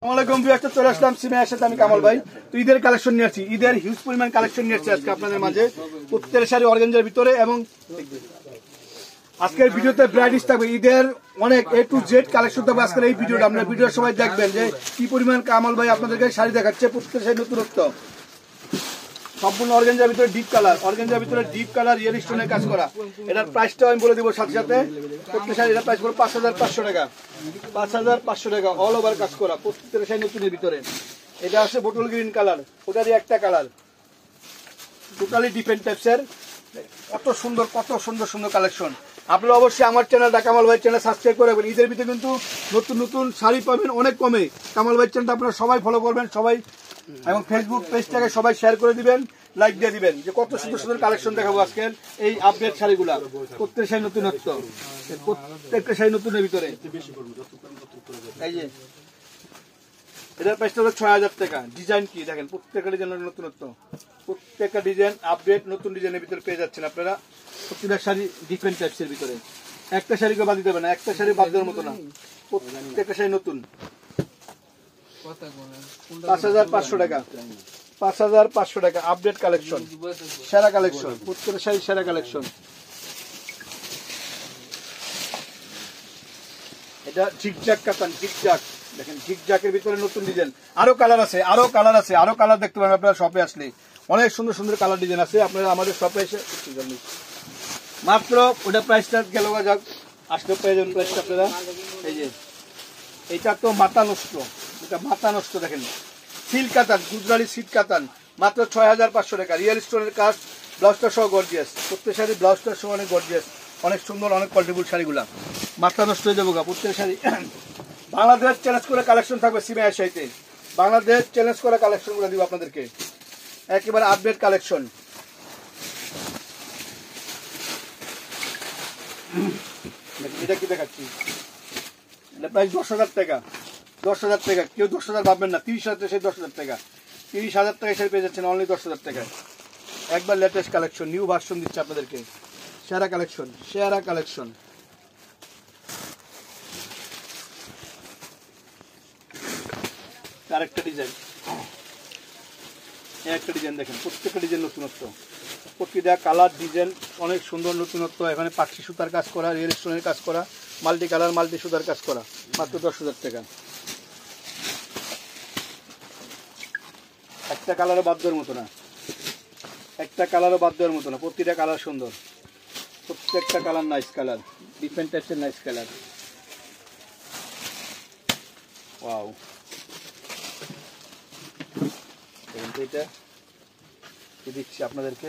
আসসালামু আলাইকুম চলে আসলাম সিমের সাথে আমি কামাল ভাই। তো ঈদের কালেকশন নিয়ে আসছি, ঈদের হিউজ পরিমাণ কালেকশন নিয়ে আসছি আজকে আপনাদের মাঝে প্রত্যেক শাড়ি অর্গানজার ভিতরে। এবং আজকের ভিডিওতে ব্রাইডিস থাকবে, ঈদের অনেক A to Z কালেকশন থাকবে আজকের এই ভিডিওটা। আপনারা ভিডিওর সবাই দেখবেন যে কি পরিমাণ কামাল ভাই আপনাদেরকে শাড়ি দেখাচ্ছে। প্রত্যেক শাড়ি নতুনত্ব, সম্পূর্ণ অর্গানজার ভিতরে ডিপ কালার, অর্গানজার ভিতরে ডিপ কালার রিয়েল স্টোনের কাজ করা। এটার প্রাইসটাও আমি বলে দিব সাথে সাথে। প্রত্যেক শাড়ি এটার প্রাইস পড়বে 5500 টাকা, 5500 টাকা, অল ওভার কাজ করা প্রত্যেক শাড়ি নতুনের ভিতরে। এটা আছে বোটল গ্রিন কালার, ওটারই একটা কালার, টোটালি ডিফারেন্ট টাইপসের। কত সুন্দর কত সুন্দর সুন্দর কালেকশন। আপনারা অবশ্যই আমার চ্যানেলটা কামাল ভাই চ্যানেল সাবস্ক্রাইব করে রাখবেন। ঈদের ভিতরে কিন্তু নতুন নতুন শাড়ি পাবেন অনেক কমে। কামাল ভাই চ্যানেলটা আপনারা সবাই ফলো করবেন সবাই, এবং ফেসবুক পেজটাকে সবাই শেয়ার করে দিবেন, লাইক দিয়ে দিবেন। যে কত সুন্দর সুন্দর কালেকশন দেখাবো আজকের এই আপডেট শাড়িগুলা। প্রত্যেক শাড়ি নতুনত্ব, প্রত্যেকটা শাড়ি নতুনের ভিতরে। এই যে এটার প্রাইসটা হলো 6000 টাকা। ডিজাইন কি দেখেন, প্রত্যেকটা ডিজাইনের নতুনত্ব, প্রত্যেকটা ডিজাইন আপডেট নতুন ডিজাইনের ভিতরে পেয়ে যাচ্ছেন আপনারা। প্রত্যেকটা শাড়ি ডিফারেন্ট টাইপসের ভিতরে, একটা শাড়িকে বাদ দিতে হবে না, একটা শাড়ি বাদ দেওয়ার মতো না, প্রত্যেকটা শাড়ি নতুন। 5500 টাকা, 5500 টাকা আপডেট কালেকশন, সেরা কালেকশন, প্রত্যেকটা শাড়ি সেরা কালেকশন। এটা ঝিকঝাক কাতান, ঝিকঝাক দেখেন, ঝিকঝাকের ভিতরে নতুন ডিজাইন। আরো কালার আছে, আরো কালার আছে, আরো কালার দেখতে পাবেন আপনারা শপে আসলে। অনেক সুন্দর সুন্দর কালার ডিজাইন আছে, আপনারা আমাদের শপে এসে মাত্র ওটা প্রাইসটা গেল যাক আসলে পেয়ে যাবেন প্রাইসটা আপনারা। এই যে এটা তো মাথা নষ্ট, এটা মাথা নষ্ট দেখেন, সিল্ক কাতান, গুজরাটি সিল্ক কাতান, মাত্র 6500 টাকা। রিয়েল স্টোনের কাজ, ব্লাউজটা সহ গর্জিয়াস, প্রত্যেক শাড়ি ব্লাউজটা সহ অনেক গর্জিয়াস, অনেক সুন্দর, অনেক কোয়ালিটিফুল শাড়িগুলা। মাথা নষ্ট হয়ে যাবো গা প্রত্যেক শাড়ি। বাংলাদেশ চ্যালেঞ্জ করে কালেকশন থাকবে সিমের শাড়িতে, বাংলাদেশ চ্যালেঞ্জ করে কালেকশনগুলো দিব আপনাদেরকে, একেবারে আপডেট কালেকশন। এটা কি দেখাচ্ছি, এটা প্রাইস 10,000 টাকা, 10,000 টাকা। কেউ 10,000 ভাববেন না, 30,000 সেই 10,000 টাকা, 30,000 টাকা শাড়ি পেয়ে যাচ্ছেন অনলি 10,000 টাকায়। একবার লেটেস্ট কালেকশন, নিউ ভার্সন দিচ্ছে আপনাদেরকে, সেরা কালেকশন, সেরা কালেকশন। আরেকটা ডিজাইন, একটা ডিজাইন দেখেন, প্রত্যেকটা ডিজাইন নতুনত্ব, প্রতিটা কালার ডিজাইন অনেক সুন্দর নতুনত্ব। এখানে পাখি সুতার কাজ করা, রিয়েল স্টোনের কাজ করা, মাল্টি কালার মাল্টি সুতার কাজ করা, মাত্র 10,000 টাকা। একটা কালারও বাদ দেওয়ার মতো না, একটা কালারও বাদ দেওয়ার মতো না, প্রতিটা কালার সুন্দর, প্রত্যেকটা কালার নাইস কালার, ডিফারেন্ট টাইপসের নাইস কালার। ওয়াও, এটা কি দিচ্ছি আপনাদেরকে,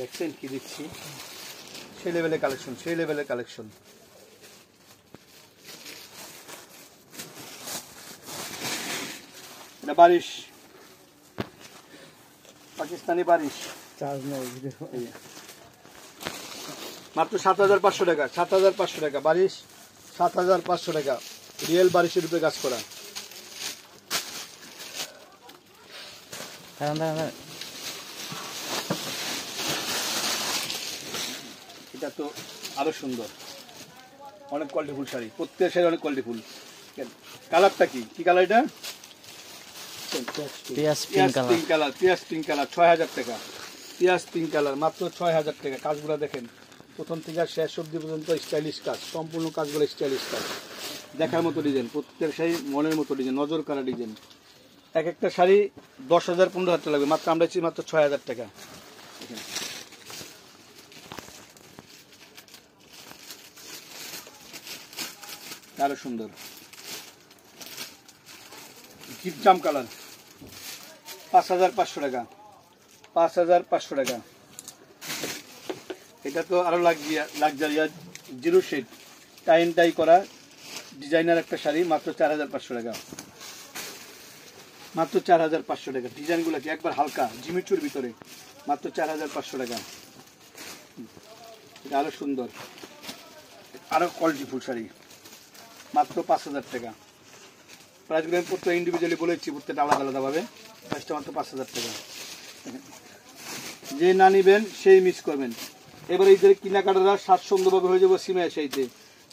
দেখছেন কি দিচ্ছি, সেই লেভেলের কালেকশন, সেই লেভেলের কালেকশন। এটা বারিশ, পাকিস্তানি বারিশ, মাত্র 7,500 টাকা, 7,500 টাকা বারিশ, 7,500 টাকা। রিয়েল বারিশের রূপে কাজ করা। এটা তো আরো সুন্দর, অনেক কোয়ালিটিফুল শাড়ি, প্রত্যেক শাড়ি অনেক কোয়ালিটিফুল। কালারটা কি কি কালার, এটা পিয়াজ পিঙ্ক কালার, পিয়াজ পিঙ্ক কালার, 6,000 টাকা। পিয়াজ পিঙ্ক কালার মাত্র 6,000 টাকা। কাজগুলো দেখেন প্রথম থেকে শেষ অবধি পর্যন্ত স্টাইলিশ কাজ, সম্পূর্ণ কাজগুলো স্টাইলিশ কাজ, দেখার মতো ডিজাইন, প্রত্যেক শাড়ি মনের মতো ডিজাইন, নজর কাড়া ডিজাইন। এক একটা শাড়ি 10,000 15,000 টাকা লাগবে, মাত্র আমরা দিচ্ছি মাত্র 6,000 টাকা। আরো সুন্দর জিপজাম কালার, 5,500 টাকা, 5,500 টাকা। এটা তো আরো লাক্সারিয়াস জিরো শেড টাইন টাই করা ডিজাইনার একটা শাড়ি, মাত্র 4,500 টাকা, মাত্র 4,500 টাকা। ডিজাইনগুলো কি একবার হালকা জিমিচুর ভিতরে, মাত্র 4,500 টাকা। এটা আরো সুন্দর, আরো কোয়ালিটিফুল শাড়ি, মাত্র 5,000 টাকা। প্রাইসগুলো আমি প্রত্যেক ইন্ডিভিজুয়ালি বলেছি, প্রত্যেকটা আলাদা আলাদা ভাবে। প্রাইসটা মাত্র 5,000 টাকা। যে না নিবেন সেই মিস করবেন। এবার এই যে কেনাকাটারা স্বাচ্ছন্দ্যভাবে হয়ে যাবো সিমের শাড়িতে,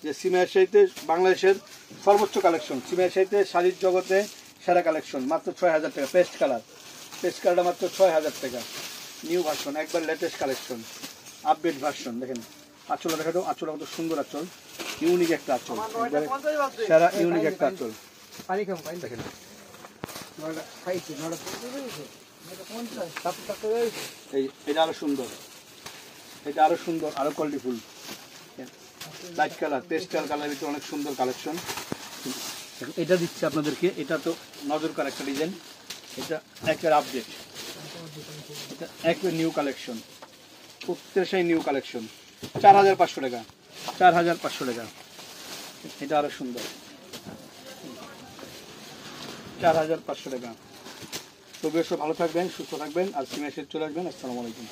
যে সিমের শাড়িতে বাংলাদেশের সর্বোচ্চ কালেকশন সিমের সাথে শাড়ির জগতে সেরা কালেকশন মাত্র 6000 টাকা। পেস্ট কালারটা মাত্র 6000 টাকা। নিউ ভার্সন, একবার লেটেস্ট কালেকশন, আপডেট ভার্সন। দেখেন আঁচলটা দেখা দাও, আঁচলটা কত সুন্দর আঁচল, ইউনিক একটা আঁচল, সেরা ইউনিক একটা আঁচল। দেখেন এটা আরো সুন্দর, এটা আরো সুন্দর, আরো কোয়ালিটিফুল। লাইট কালার, পেস্টাল কালার ভিতরে অনেক সুন্দর কালেকশন। এটা দিচ্ছে আপনাদেরকে, এটা তো নজর কার একটা ডিজাইন, এটা একের আপডেট, এটা একের নিউ কালেকশন, প্রত্যেকটাই নিউ কালেকশন। 4500 টাকা, 4500 টাকা। এটা আরো সুন্দর, 4500 টাকা। তো বেশ ভালো থাকবেন, সুস্থ থাকবেন, আর সিমের সাথে চলে আসবেন। আসসালামু আলাইকুম।